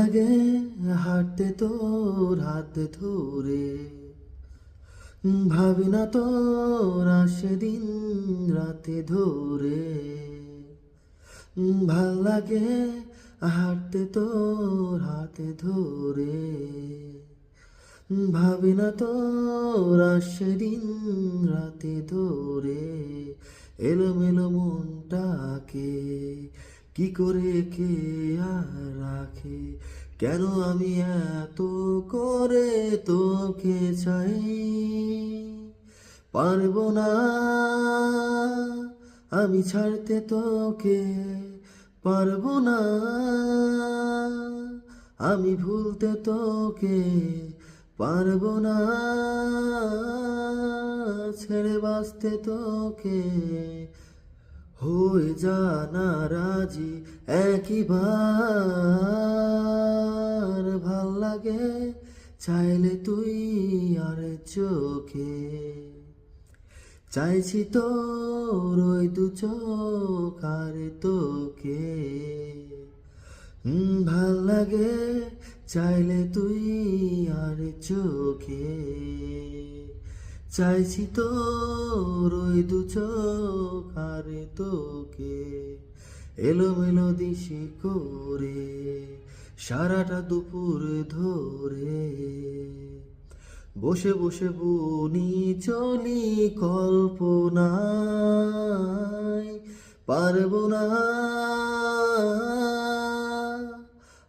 আগে হাঁটতে তোর হাত ধরে, ভাবি না তোর আসে দিন রাতে ধরে। ভাল লাগে হাঁটতে তোর হাতে ধরে, ভাবি না তোর আসে দিন রাতে ধরে। এলোমেলো মনটাকে কি করে কে আর রাখে, কেন আমি এত করে তোকে চাই। পারবো না আমি ছাড়তে তোকে, পারবো না আমি ভুলতে তোকে, পারবো না ছেড়ে বাঁচতে তোকে। হয়ে জানা রাজি একবার, ভাল লাগে চাইলে তুই আর চোখে। চাইছি তোর ওই দু চোখ আর তোকে। ভাল লাগে চাইলে তুই আর চোখে। চাইছি তোর ওই দু চোখ আর তোকে। এলোমেলো দিশে করে সারাটা দুপুর ধরে, বসে বসে বুনি চলি কল্পনায়। পারবো না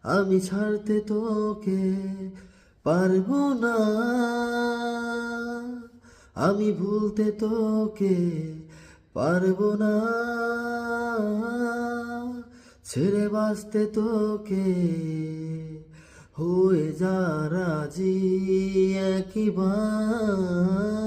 আমি ছাড়তে তোকে, পারবো না আমি ভুলতে তোকে, পারবো না ছেড়ে বাঁচতে তোকে। হয়ে যা রাজি একবার।